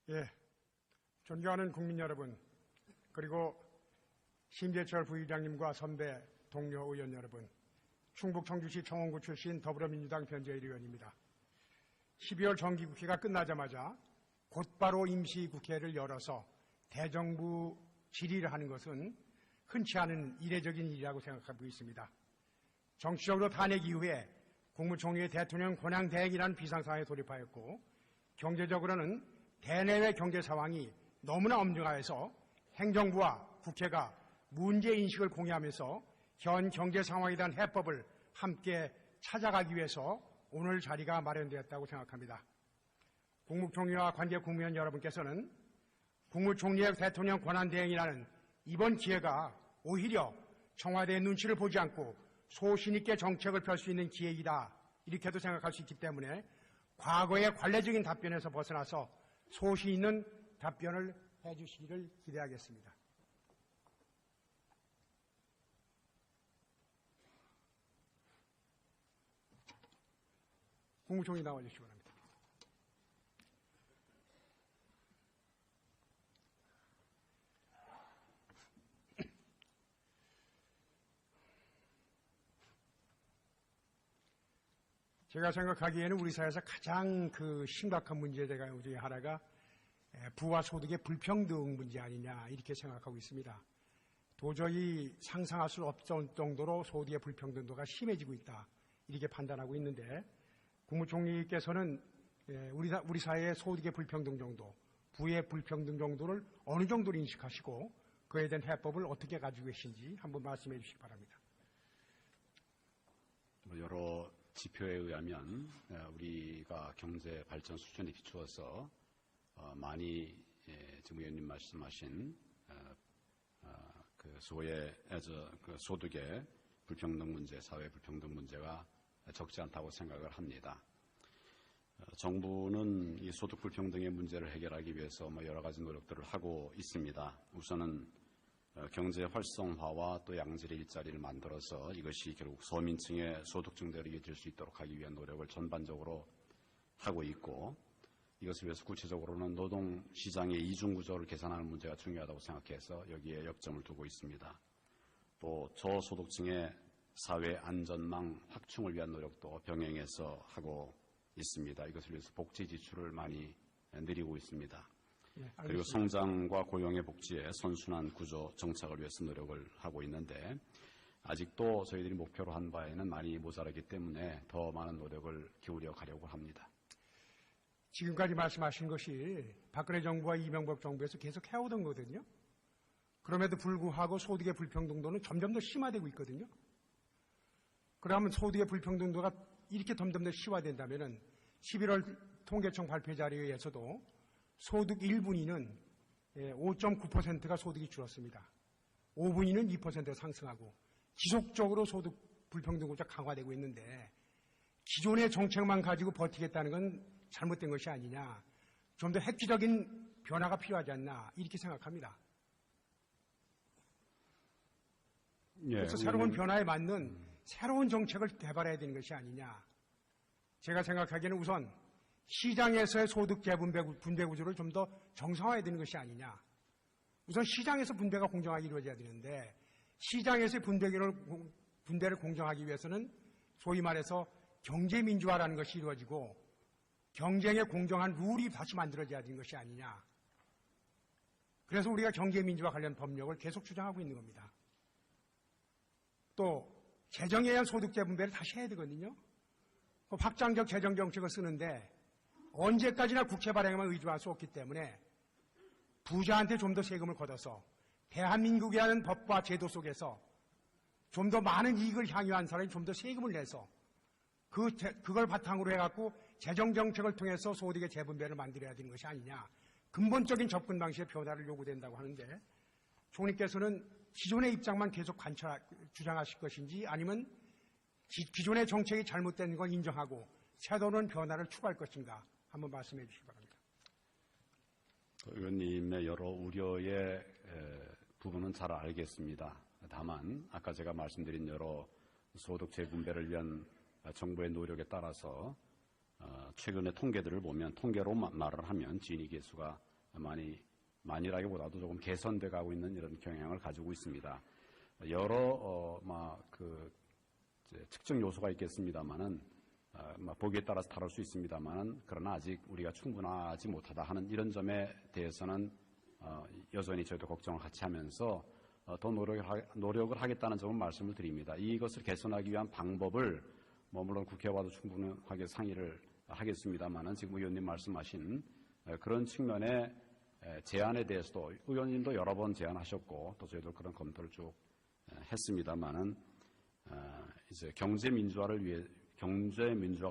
예, 존경하는 국민 여러분, 그리고 심재철 부의장님과 선배 동료 의원 여러분, 충북 청주시 청원구 출신 더불어민주당 변재일 의원입니다. 12월 정기국회가 끝나자마자 곧바로 임시국회를 열어서 대정부 질의를 하는 것은 흔치 않은 이례적인 일이라고 생각하고 있습니다. 정치적으로 탄핵 이후에 국무총리의 대통령 권한대행이라는 비상상황에 돌입하였고, 경제적으로는 대내외 경제 상황이 너무나 엄중하여서 행정부와 국회가 문제인식을 공유하면서 현 경제 상황에 대한 해법을 함께 찾아가기 위해서 오늘 자리가 마련되었다고 생각합니다. 국무총리와 관계 국무위원 여러분께서는 국무총리의 대통령 권한대행이라는 이번 기회가 오히려 청와대의 눈치를 보지 않고 소신 있게 정책을 펼 수 있는 기회이다, 이렇게도 생각할 수 있기 때문에 과거의 관례적인 답변에서 벗어나서 소신 있는 답변을 해주시기를 기대하겠습니다. 국무총리 나와주시기 바랍니다. 제가 생각하기에는 우리 사회에서 가장 심각한 문제 중에 하나가 부와 소득의 불평등 문제 아니냐, 이렇게 생각하고 있습니다. 도저히 상상할 수 없을 정도로 소득의 불평등도가 심해지고 있다, 이렇게 판단하고 있는데, 국무총리께서는 우리 사회의 소득의 불평등 정도, 부의 불평등 정도를 어느 정도로 인식하시고 그에 대한 해법을 어떻게 가지고 계신지 한번 말씀해 주시기 바랍니다. 여러 지표에 의하면 우리가 경제 발전 수준에 비추어서 많이 지금 의원님 말씀하신 소의 소득의 불평등 문제, 사회 불평등 문제가 적지 않다고 생각을 합니다. 정부는 이 소득 불평등의 문제를 해결하기 위해서 여러 가지 노력들을 하고 있습니다. 우선은 경제 활성화와 또 양질의 일자리를 만들어서 이것이 결국 소민층의 소득 증대로 이어질 수 있도록 하기 위한 노력을 전반적으로 하고 있고, 이것을 위해서 구체적으로는 노동시장의 이중구조를 개선하는 문제가 중요하다고 생각해서 여기에 역점을 두고 있습니다. 또 저소득층의 사회 안전망 확충을 위한 노력도 병행해서 하고 있습니다. 이것을 위해서 복지 지출을 많이 늘리고 있습니다. 네, 그리고 성장과 고용의 복지에 선순환 구조 정착을 위해서 노력을 하고 있는데, 아직도 저희들이 목표로 한 바에는 많이 모자라기 때문에 더 많은 노력을 기울여 가려고 합니다. 지금까지 말씀하신 것이 박근혜 정부와 이명박 정부에서 계속 해오던 거거든요. 그럼에도 불구하고 소득의 불평등도는 점점 더 심화되고 있거든요. 그러면 소득의 불평등도가 이렇게 점점 더 심화된다면 11월 통계청 발표 자료에 의해서도 소득 1분위는 5.9%가 소득이 줄었습니다. 5분위는 2% 상승하고 지속적으로 소득 불평등 구조가 강화되고 있는데, 기존의 정책만 가지고 버티겠다는 건 잘못된 것이 아니냐, 좀 더 획기적인 변화가 필요하지 않나, 이렇게 생각합니다. 그래서 새로운 변화에 맞는 새로운 정책을 개발해야 되는 것이 아니냐. 제가 생각하기에는 우선 시장에서의 소득 재분배 분배 구조를 좀 더 정상화해야 되는 것이 아니냐. 우선 시장에서 분배가 공정하게 이루어져야 되는데, 시장에서의 분배를 공정하기 위해서는 소위 말해서 경제민주화라는 것이 이루어지고 경쟁의 공정한 룰이 다시 만들어져야 되는 것이 아니냐. 그래서 우리가 경제민주화 관련 법령을 계속 주장하고 있는 겁니다. 또 재정에 의한 소득 재분배를 다시 해야 되거든요. 확장적 재정 정책을 쓰는데 언제까지나 국채 발행에만 의존할 수 없기 때문에 부자한테 좀 더 세금을 걷어서 대한민국이라는 법과 제도 속에서 좀 더 많은 이익을 향유한 사람이 좀 더 세금을 내서 그걸 바탕으로 해갖고 재정 정책을 통해서 소득의 재분배를 만들어야 되는 것이 아니냐. 근본적인 접근 방식의 변화를 요구된다고 하는데, 총리께서는 기존의 입장만 계속 주장하실 것인지, 아니면 기존의 정책이 잘못된 걸 인정하고 새로운 변화를 추구할 것인가, 한번 말씀해 주시기 바랍니다. 의원님의 여러 우려의 부분은 잘 알겠습니다. 다만 아까 제가 말씀드린 여러 소득 재분배를 위한 정부의 노력에 따라서 최근의 통계들을 보면, 통계로 말을 하면 지니 개수가 많이라기보다도 조금 개선돼 가고 있는 이런 경향을 가지고 있습니다. 여러 특정 요소가 있겠습니다만은 보기에 따라서 다를 수 있습니다만은 그러나 아직 우리가 충분하지 못하다 하는 이런 점에 대해서는 여전히 저희도 걱정을 같이 하면서 더 노력을 하겠다는 점을 말씀을 드립니다. 이것을 개선하기 위한 방법을 물론 국회와도 충분하게 상의를 하겠습니다만은 지금 의원님 말씀하신 그런 측면의 제안에 대해서도 의원님도 여러 번 제안하셨고 또 저희도 그런 검토를 쭉 했습니다만은 이제 경제 민주화가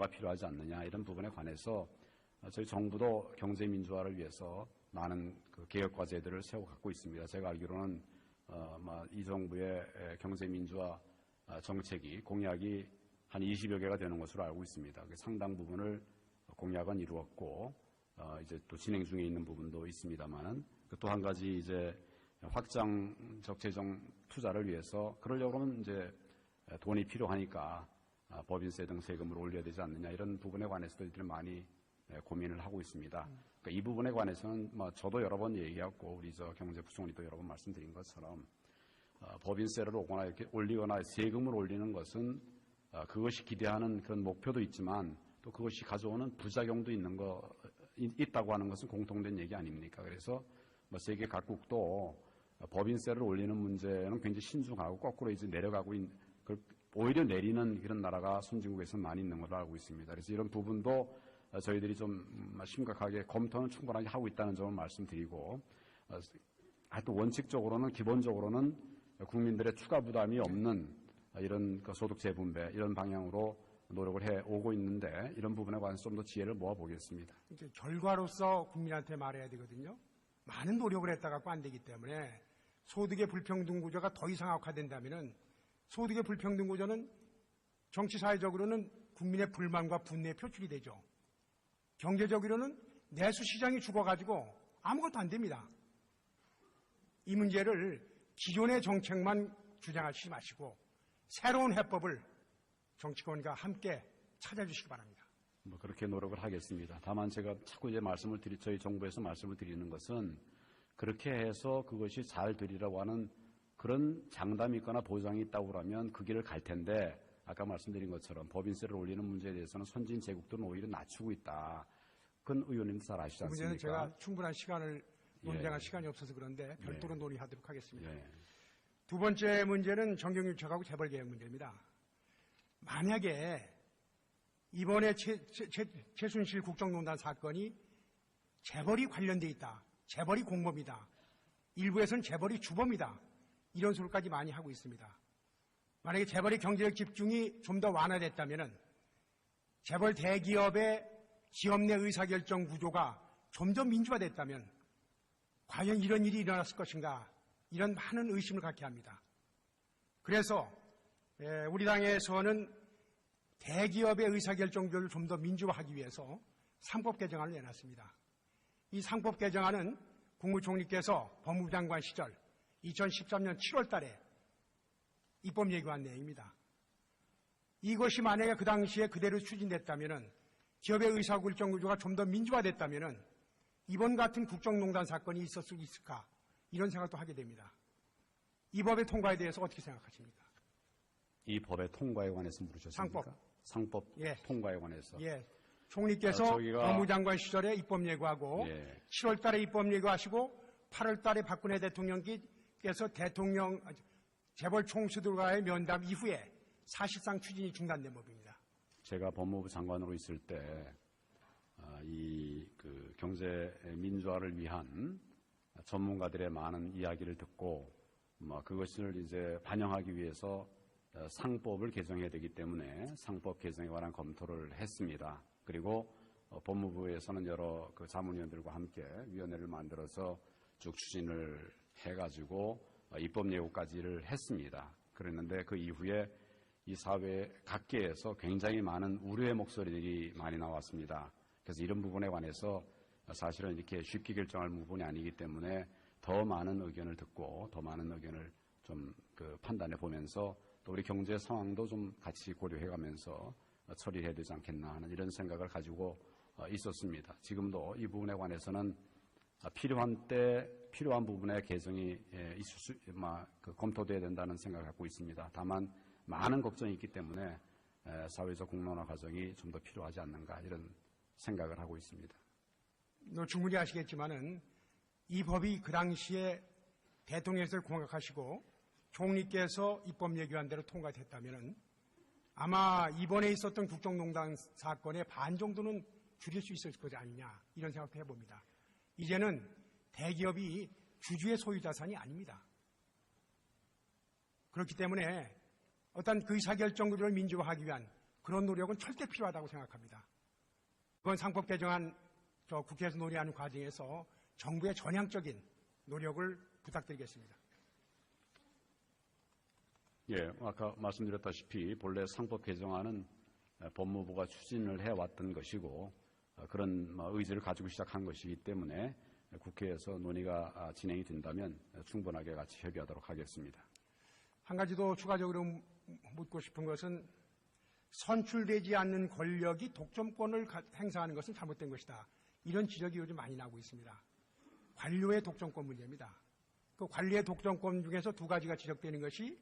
필요하지 않느냐 이런 부분에 관해서 저희 정부도 경제 민주화를 위해서 많은 그 개혁 과제들을 세워갖고 있습니다. 제가 알기로는 이 정부의 경제 민주화 정책이 공약이 한 20여 개가 되는 것으로 알고 있습니다. 상당 부분을 공약은 이루었고 이제 또 진행 중에 있는 부분도 있습니다만은 또 한 가지 이제 확장적 재정 투자를 위해서 그러려고 하면 이제 돈이 필요하니까 법인세 등 세금을 올려야 되지 않느냐 이런 부분에 관해서도 이들이 많이 고민을 하고 있습니다. 그러니까 이 부분에 관해서는 저도 여러 번 얘기했고 우리 경제부총리도 여러 번 말씀드린 것처럼 법인세를 이렇게 올리거나 세금을 올리는 것은 그것이 기대하는 그런 목표도 있지만 또 그것이 가져오는 부작용도 있다고 하는 것은 공통된 얘기 아닙니까? 그래서 세계 각국도 법인세를 올리는 문제는 굉장히 신중하고 거꾸로 이제 내려가고 오히려 내리는 그런 나라가 선진국에서 많이 있는 걸로 알고 있습니다. 그래서 이런 부분도 저희들이 좀 심각하게 검토는 충분하게 하고 있다는 점을 말씀드리고 하여튼 원칙적으로는 기본적으로는 국민들의 추가 부담이 없는 이런 소득 재분배 이런 방향으로 노력을 해오고 있는데 이런 부분에 관해서 좀 더 지혜를 모아보겠습니다. 결과로서 국민한테 말해야 되거든요. 많은 노력을 했다가 안 되기 때문에 소득의 불평등 구조가 더 이상 악화된다면은 소득의 불평등 구조는 정치 사회적으로는 국민의 불만과 분노에 표출이 되죠. 경제적으로는 내수 시장이 죽어가지고 아무것도 안 됩니다. 이 문제를 기존의 정책만 주장하시지 마시고 새로운 해법을 정치권과 함께 찾아주시기 바랍니다. 그렇게 노력을 하겠습니다. 다만 제가 자꾸 이제 저희 정부에서 말씀을 드리는 것은 그렇게 해서 그것이 잘 되리라고 하는 그런 장담이 있거나 보장이 있다고 그러면 그 길을 갈 텐데 아까 말씀드린 것처럼 법인세를 올리는 문제에 대해서는 선진 제국들은 오히려 낮추고 있다. 그건 의원님도 잘 아시지 않습니까? 그 문제는 제가 충분한 시간을 논쟁할 시간이 없어서 그런데 별도로 논의하도록 하겠습니다. 두 번째 문제는 정경유착하고 재벌개혁 문제입니다. 만약에 이번에 최순실 국정농단 사건이 재벌이 관련돼 있다. 재벌이 공범이다. 일부에서는 재벌이 주범이다. 이런 소리까지 많이 하고 있습니다. 만약에 재벌의 경제적 집중이 좀 더 완화됐다면 재벌 대기업의 기업 내 의사결정 구조가 좀 더 민주화됐다면 과연 이런 일이 일어났을 것인가 이런 많은 의심을 갖게 합니다. 그래서 우리 당에서는 대기업의 의사결정 구조를 좀 더 민주화하기 위해서 상법 개정안을 내놨습니다. 이 상법 개정안은 국무총리께서 법무부 장관 시절 2013년 7월 달에 입법 예고한 내용입니다. 이것이 만약에 그 당시에 그대로 추진됐다면 기업의 의사결정 구조가 좀 더 민주화됐다면 이번 같은 국정농단 사건이 있을 수 있을까 이런 생각도 하게 됩니다. 이 법의 통과에 대해서 어떻게 생각하십니까? 이 법의 통과에 관해서 물으셨습니까? 상법 통과에 관해서. 총리께서 법무부 장관 시절에 입법 예고하고 7월 달에 입법 예고하시고 8월 달에 박근혜 대통령께서 재벌 총수들과의 면담 이후에 사실상 추진이 중단된 법입니다. 제가 법무부 장관으로 있을 때 이 경제 민주화를 위한 전문가들의 많은 이야기를 듣고 그것을 이제 반영하기 위해서 상법을 개정해야 되기 때문에 상법 개정에 관한 검토를 했습니다. 그리고 법무부에서는 여러 자문위원들과 함께 위원회를 만들어서 쭉 추진을 해가지고 입법 예고까지를 했습니다. 그랬는데 그 이후에 이 사회 각계에서 굉장히 많은 우려의 목소리들이 많이 나왔습니다. 그래서 이런 부분에 관해서 사실은 이렇게 쉽게 결정할 부분이 아니기 때문에 더 많은 의견을 듣고 더 많은 의견을 좀 판단해 보면서 또 우리 경제 상황도 좀 같이 고려해가면서 처리해야 되지 않겠나 하는 이런 생각을 가지고 있었습니다. 지금도 이 부분에 관해서는 필요한 때 필요한 부분의 개정이 검토돼야 된다는 생각을 갖고 있습니다. 다만 많은 걱정이 있기 때문에 사회적 공론화 과정이 좀 더 필요하지 않는가 이런 생각을 하고 있습니다. 충분히 아시겠지만은 이 법이 그 당시에 대통령께서 공약하시고 총리께서 입법 예규안대로 통과됐다면은 아마 이번에 있었던 국정농단 사건의 반 정도는 줄일 수 있을 것 아니냐 이런 생각도 해봅니다. 이제는 대기업이 주주의 소유 자산이 아닙니다. 그렇기 때문에 어떤 그 의사결정들을 민주화하기 위한 그런 노력은 절대 필요하다고 생각합니다. 그건 상법 개정안 국회에서 논의하는 과정에서 정부의 전향적인 노력을 부탁드리겠습니다. 예, 아까 말씀드렸다시피 본래 상법 개정안은 법무부가 추진을 해왔던 것이고 그런 의지를 가지고 시작한 것이기 때문에 국회에서 논의가 진행이 된다면 충분하게 같이 협의하도록 하겠습니다. 한 가지 더 추가적으로 묻고 싶은 것은 선출되지 않는 권력이 독점권을 행사하는 것은 잘못된 것이다. 이런 지적이 요즘 많이 나오고 있습니다. 관료의 독점권 문제입니다. 그 관료의 독점권 중에서 두 가지가 지적되는 것이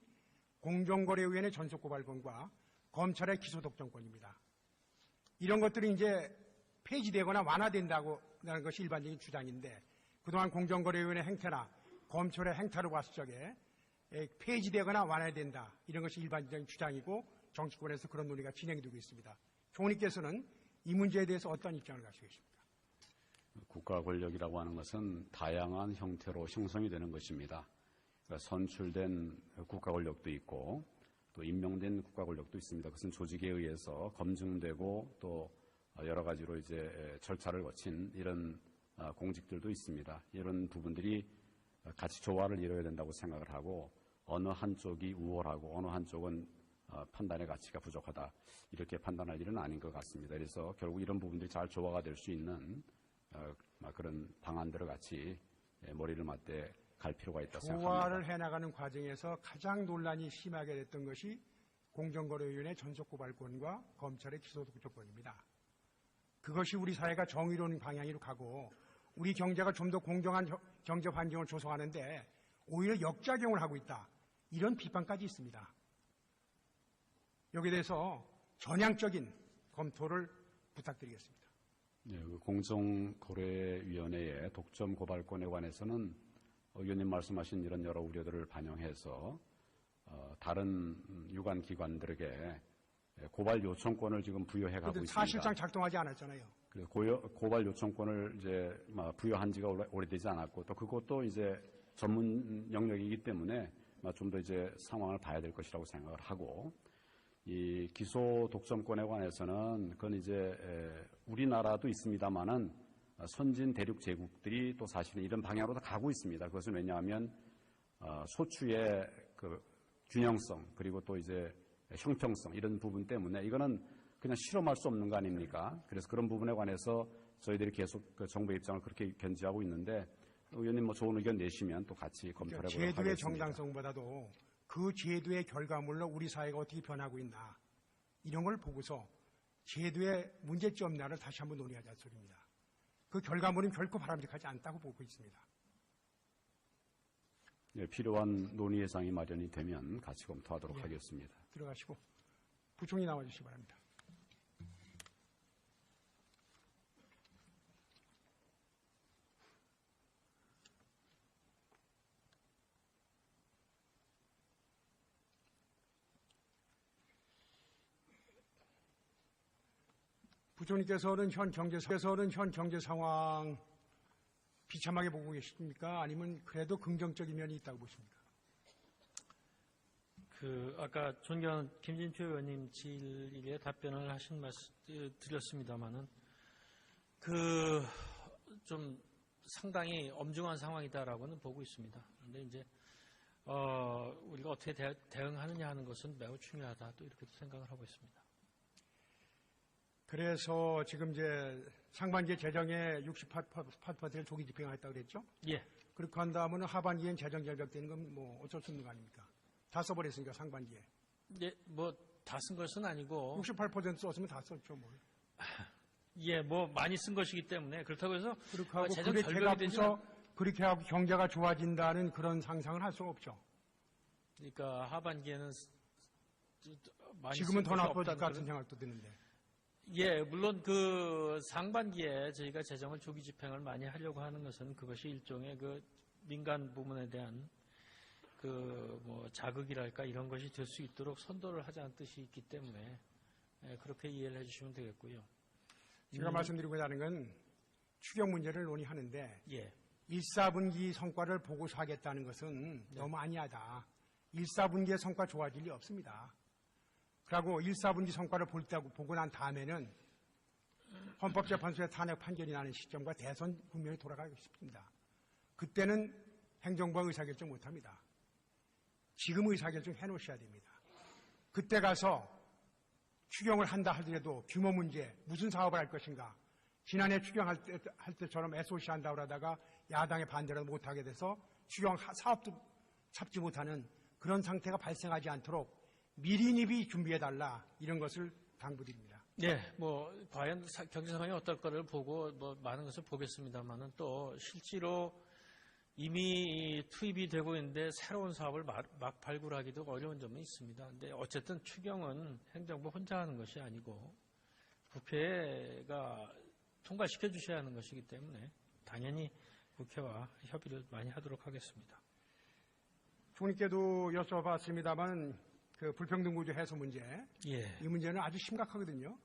공정거래위원회 전속고발권과 검찰의 기소독점권입니다. 이런 것들이 이제 폐지되거나 완화된다고 하는 것이 일반적인 주장인데 그동안 공정거래위원회 행태나 검찰의 행태로 봤을 적에 폐지되거나 완화된다 이런 것이 일반적인 주장이고 정치권에서 그런 논의가 진행되고 있습니다. 총리께서는 이 문제에 대해서 어떤 입장을 가지고 계십니까? 국가 권력이라고 하는 것은 다양한 형태로 형성이 되는 것입니다. 그러니까 선출된 국가 권력도 있고 또 임명된 국가 권력도 있습니다. 그것은 조직에 의해서 검증되고 또 여러 가지로 이제 절차를 거친 이런 공직들도 있습니다. 이런 부분들이 같이 조화를 이뤄야 된다고 생각을 하고 어느 한쪽이 우월하고 어느 한쪽은 판단의 가치가 부족하다 이렇게 판단할 일은 아닌 것 같습니다. 그래서 결국 이런 부분들이 잘 조화가 될 수 있는 그런 방안들을 같이 머리를 맞대 갈 필요가 있다 생각합니다. 조화를 해나가는 과정에서 가장 논란이 심하게 됐던 것이 공정거래위원회 전속고발권과 검찰의 기소독점권입니다. 그것이 우리 사회가 정의로운 방향으로 가고 우리 경제가 좀 더 공정한 경제 환경을 조성하는데 오히려 역작용을 하고 있다. 이런 비판까지 있습니다. 여기에 대해서 전향적인 검토를 부탁드리겠습니다. 네, 공정거래위원회의 독점 고발권에 관해서는 의원님 말씀하신 이런 여러 우려들을 반영해서 다른 유관 기관들에게 고발 요청권을 지금 부여해 가고 있습니다. 사실상 작동하지 않았잖아요. 그래서 고발 요청권을 이제 부여한 지가 오래되지 않았고 또 그것도 이제 전문 영역이기 때문에 좀 더 이제 상황을 봐야 될 것이라고 생각을 하고 이 기소 독점권에 관해서는 그건 이제 우리나라도 있습니다만은 선진 대륙 제국들이 또 사실은 이런 방향으로 다 가고 있습니다. 그것은 왜냐하면 소추의 그 균형성 그리고 또 이제 형평성 이런 부분 때문에 이거는 그냥 실험할 수 없는 거 아닙니까? 그래서 그런 부분에 관해서 저희들이 계속 그 정부의 입장을 그렇게 견지하고 있는데 의원님 좋은 의견 내시면 또 같이 검토해 보도록 하겠습니다. 제도의 정당성보다도 그 제도의 결과물로 우리 사회가 어떻게 변하고 있나 이런 걸 보고서 제도의 문제점나를 다시 한번 논의하자는 소리입니다. 그 결과물은 결코 바람직하지 않다고 보고 있습니다. 네, 필요한 논의 예상이 마련이 되면 같이 검토하도록 하겠습니다. 들어가시고 부총리 나와주시기 바랍니다. 부총리께서는 현 경제 상황 비참하게 보고 계십니까? 아니면 그래도 긍정적인 면이 있다고 보십니까? 아까 존경하는 김진표 의원님 질의에 답변을 드렸습니다만은 좀 상당히 엄중한 상황이다라고는 보고 있습니다. 그런데 이제 우리가 어떻게 대응하느냐 하는 것은 매우 중요하다 또 이렇게 생각을 하고 있습니다. 그래서 지금 이제 상반기 재정에 68%를 조기 집행하겠다고 그랬죠? 예. 그렇게 한다면 하반기엔 재정 결벽되는 건 뭐 어쩔 수 없는 거 아닙니까? 다 써버렸으니까 상반기에. 예, 다 쓴 것은 아니고. 68% 썼으면 다 썼죠, 뭘. 예, 뭐 많이 쓴 것이기 때문에 그렇다고 해서 그렇게 하고 재정 그래 절벽이 제가 되지 앞서 그렇게 하고 경제가 좋아진다는 그런 상상을 할 수가 없죠. 그러니까 하반기에는 많이 지금은 쓴 더 것이 나빠질 없다는 것 같은 그런- 생각도 드는데. 예, 물론 그 상반기에 저희가 재정을 조기 집행을 많이 하려고 하는 것은 그것이 일종의 그 민간 부문에 대한 그 뭐 자극이랄까 이런 것이 될 수 있도록 선도를 하자는 뜻이 있기 때문에 그렇게 이해를 해주시면 되겠고요. 제가 말씀드리고자 하는 건 추경 문제를 논의하는데 예, 1, 4분기 성과를 보고서 하겠다는 것은 너무 아니하다. 1, 4분기의 성과 좋아질 리 없습니다. 그리고 1, 4분기 성과를 보고 난 다음에는 헌법재판소의 탄핵 판결이 나는 시점과 대선 국면이 돌아가고 싶습니다. 그때는 행정부가 의사결정 못합니다. 지금 의사결정 해놓으셔야 됩니다. 그때 가서 추경을 한다 하더라도 규모 문제, 무슨 사업을 할 것인가. 지난해 추경할 때처럼 SOC 한다고 하다가 야당의 반대를 못하게 돼서 추경 사업도 잡지 못하는 그런 상태가 발생하지 않도록 미리미리 준비해달라 이런 것을 당부드립니다. 네, 뭐 과연 경제 상황이 어떨까를 보고 뭐 많은 것을 보겠습니다만은 또 실제로 이미 투입이 되고 있는데 새로운 사업을 막 발굴하기도 어려운 점은 있습니다. 근데 어쨌든 추경은 행정부 혼자 하는 것이 아니고 국회가 통과시켜 주셔야 하는 것이기 때문에 당연히 국회와 협의를 많이 하도록 하겠습니다. 총리께도 여쭤봤습니다만 그 불평등 구조 해소 문제 예, 이 문제는 아주 심각하거든요.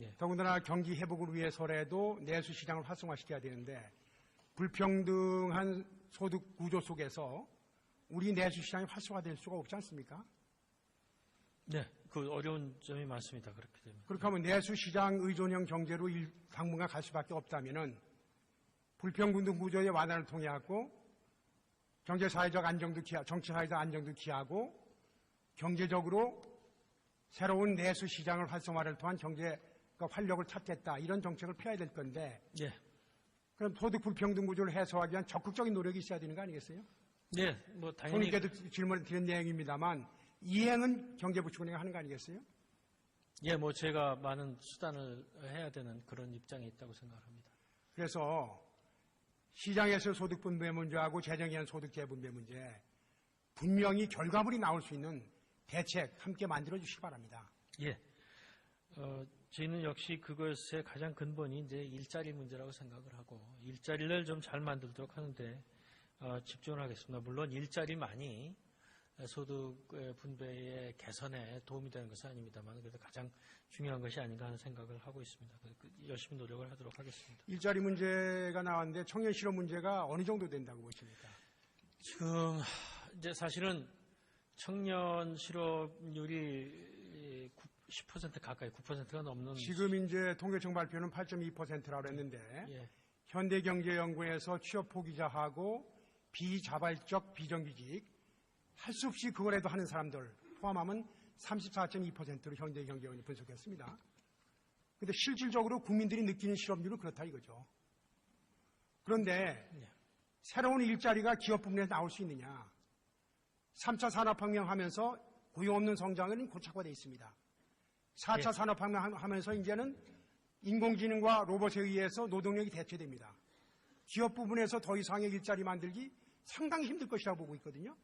예. 더군다나 경기 회복을 위해서라도 내수 시장을 활성화시켜야 되는데 불평등한 소득 구조 속에서 우리 내수 시장이 활성화될 수가 없지 않습니까? 네, 그 어려운 점이 많습니다. 그렇게 되면. 그렇게 하면 내수 시장 의존형 경제로 당분간 갈 수밖에 없다면은 불평등 구조의 완화를 통해 갖고 경제사회적 안정도 정치사회적 안정도 기하고 경제적으로 새로운 내수 시장을 활성화를 통한 경제 활력을 찾겠다 이런 정책을 펴야 될 건데 예, 그럼 소득 불평등 구조를 해소하기 위한 적극적인 노력이 있어야 되는 거 아니겠어요? 네, 뭐 당연히 총리께도 질문을 드린 내용입니다만 이행은 경제부총리가 하는 거 아니겠어요? 예, 뭐 제가 많은 수단을 해야 되는 그런 입장에 있다고 생각합니다. 그래서 시장에서 소득 분배 문제하고 재정에는 소득 재분배 문제 분명히 결과물이 나올 수 있는 대책 함께 만들어 주시기 바랍니다. 예, 저희는 역시 그것의 가장 근본이 이제 일자리 문제라고 생각을 하고 일자리를 좀 잘 만들도록 하는데 집중을 하겠습니다. 물론 일자리만이 소득 분배의 개선에 도움이 되는 것은 아닙니다만 그래도 가장 중요한 것이 아닌가 하는 생각을 하고 있습니다. 열심히 노력을 하도록 하겠습니다. 일자리 문제가 나왔는데 청년 실업 문제가 어느 정도 된다고 보십니까? 지금 이제 사실은 청년 실업률이 10% 가까이 9%가 넘는 지금 이제 통계청 발표는 8.2%라고 했는데 예, 현대경제연구에서 취업 포기자하고 비자발적 비정규직 할 수 없이 그거라도 하는 사람들 포함하면 34.2%로 현대경제연구원이 분석했습니다. 그런데 실질적으로 국민들이 느끼는 실업률은 그렇다 이거죠. 그런데 예. 새로운 일자리가 기업 부문에서 나올 수 있느냐. 3차 산업혁명 하면서 고용 없는 성장은 고착화되어 있습니다. 4차 예. 산업혁명 하면서 이제는 인공지능과 로봇에 의해서 노동력이 대체됩니다. 기업 부분에서 더 이상의 일자리 만들기 상당히 힘들 것이라고 보고 있거든요.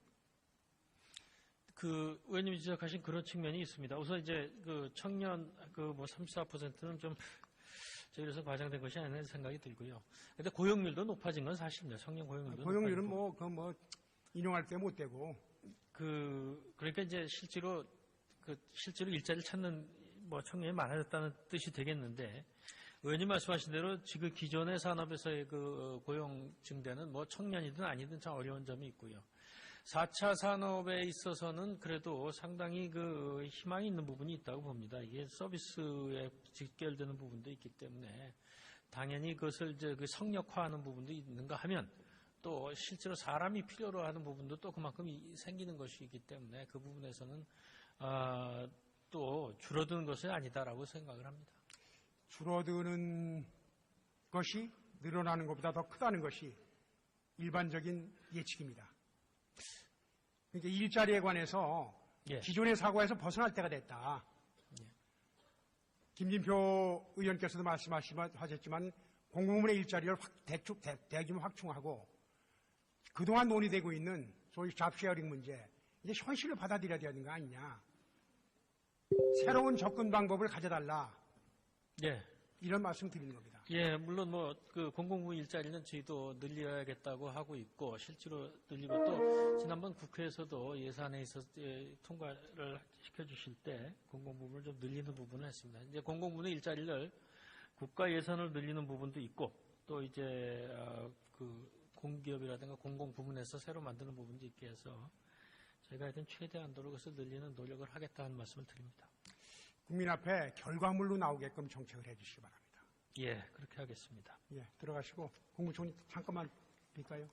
그 의원님이 지적하신 그런 측면이 있습니다. 우선 이제 그 청년 그 뭐 34%는 좀 저희로서 과장된 것이 아니라는 생각이 들고요. 근데 고용률도 높아진 건 사실입니다. 청년 고용률도 고용률은 높아지고. 인용할 때 못 되고 그러니까 이제 실제로 일자리를 찾는 뭐 청년이 많아졌다는 뜻이 되겠는데 의원님 말씀하신 대로 지금 기존의 산업에서의 그 고용 증대는 뭐 청년이든 아니든 참 어려운 점이 있고요. 4차 산업에 있어서는 그래도 상당히 그 희망이 있는 부분이 있다고 봅니다. 이게 서비스에 직결되는 부분도 있기 때문에 당연히 그것을 이제 그 성역화하는 부분도 있는가 하면 또 실제로 사람이 필요로 하는 부분도 또 그만큼 생기는 것이기 때문에 그 부분에서는 또 줄어드는 것은 아니다라고 생각을 합니다. 줄어드는 것이 늘어나는 것보다 더 크다는 것이 일반적인 예측입니다. 그러니까 일자리에 관해서 예. 기존의 사고에서 벗어날 때가 됐다. 김진표 의원께서도 말씀하셨지만 공공부문의 일자리를 대규모 확충하고 그동안 논의되고 있는 소위 잡쉐어링 문제, 이제 현실을 받아들여야 되는 거 아니냐. 새로운 접근 방법을 가져달라. 예. 이런 말씀 드리는 겁니다. 예, 물론 그 공공부문 일자리는 저희도 늘려야겠다고 하고 있고, 실제로 늘리고 또 지난번 국회에서도 예산에 있어서 통과를 시켜주실 때 공공부문을 좀 늘리는 부분을 했습니다. 이제 공공부문 일자리를 국가 예산을 늘리는 부분도 있고, 또 이제 그 공기업이라든가 공공부문에서 새로 만드는 부분도 있게 해서 저희가 하여튼 최대한도로 그것을 늘리는 노력을 하겠다는 말씀을 드립니다. 국민 앞에 결과물로 나오게끔 정책을 해주시기 바랍니다. 예, 그렇게 하겠습니다. 예, 들어가시고 국무총리 잠깐만 빌까요?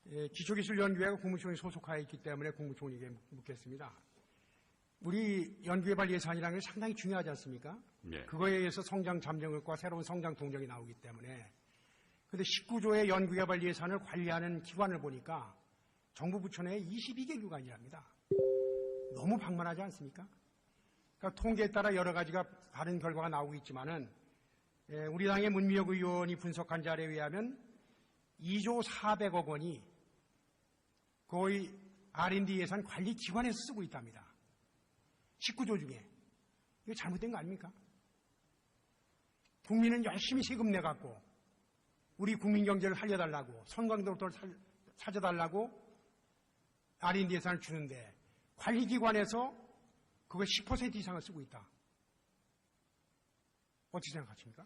예, 기초기술연구회가 국무총리 소속하에 있기 때문에 국무총리에게 묻겠습니다. 우리 연구개발 예산이라는 게 상당히 중요하지 않습니까? 예. 그거에 의해서 성장 잠정력과 새로운 성장 동력이 나오기 때문에. 그런데 19조의 연구개발 예산을 관리하는 기관을 보니까 정부 부처 내에 22개 기관이랍니다. 너무 방만하지 않습니까? 그러니까 통계에 따라 여러 가지가 다른 결과가 나오고 있지만은, 우리 당의 문미혁 의원이 분석한 자료에 의하면 2조 400억 원이 거의 R&D 예산 관리 기관에서 쓰고 있답니다. 19조 중에. 이거 잘못된 거 아닙니까? 국민은 열심히 세금 내갖고 우리 국민 경제를 살려달라고 성광도를 찾아달라고 R&D 예산을 주는데 관리기관에서 그거 10% 이상을 쓰고 있다. 어떻게 생각하십니까?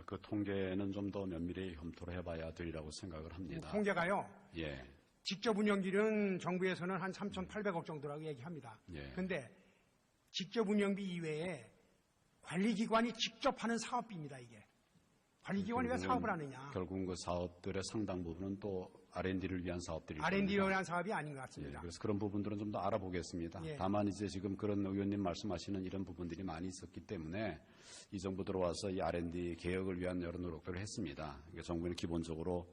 그 통계는 좀 더 면밀히 검토를 해봐야 되리라고 생각을 합니다. 통계가요. 예. 직접 운영비는 정부에서는 한 3,800억 정도라고 얘기합니다. 그런데 예. 직접 운영비 이외에 관리기관이 직접 하는 사업비입니다, 이게. 관리기관이 왜 사업을 하느냐. 결국은 그 사업들의 상당 부분은 또 R&D를 위한 사업들이 R&D를 위한 사업이 아닌 것 같습니다. 예, 그래서 그런 부분들은 좀 더 알아보겠습니다. 예. 다만 이제 지금 그런 의원님 말씀하시는 이런 부분들이 많이 있었기 때문에 이 정부 들어와서 이 R&D 개혁을 위한 여러 노력들을 했습니다. 그러니까 정부는 기본적으로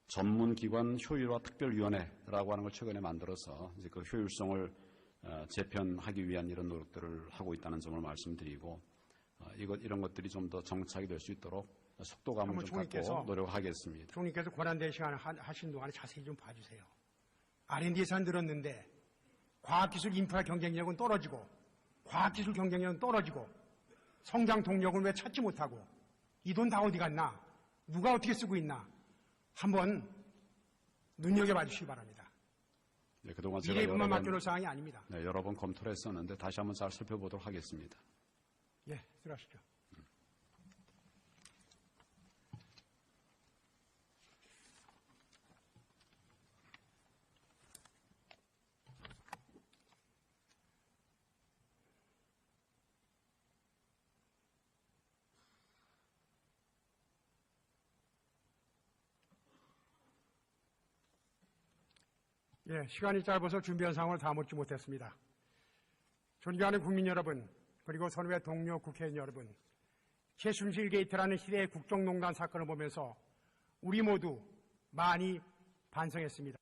전문기관 효율화 특별위원회라고 하는 걸 최근에 만들어서 이제 그 효율성을 재편하기 위한 이런 노력들을 하고 있다는 점을 말씀드리고 이런 것들이 좀 더 정착이 될 수 있도록 속도감을 좀 갖고 노력하겠습니다. 총리께서 권한대행 시간 하신 동안에 자세히 좀 봐주세요. R&D 예산 늘었는데 과학기술 인프라 경쟁력은 떨어지고 과학기술 경쟁력은 떨어지고 성장 동력은 왜 찾지 못하고 이 돈 다 어디 갔나? 누가 어떻게 쓰고 있나? 한번 눈여겨봐 주시기 바랍니다. 네, 그동안 제가 미래에만 맡겨놓을 사항이 아닙니다. 네, 여러 번 검토를 했었는데 다시 한번 잘 살펴보도록 하겠습니다. 예, 들어가시죠. 예, 시간이 짧아서 준비한 사항을 다 묻지 못했습니다. 존경하는 국민 여러분, 그리고 선후배 동료 국회의원 여러분, 최순실 게이트라는 시대의 국정농단 사건을 보면서 우리 모두 많이 반성했습니다.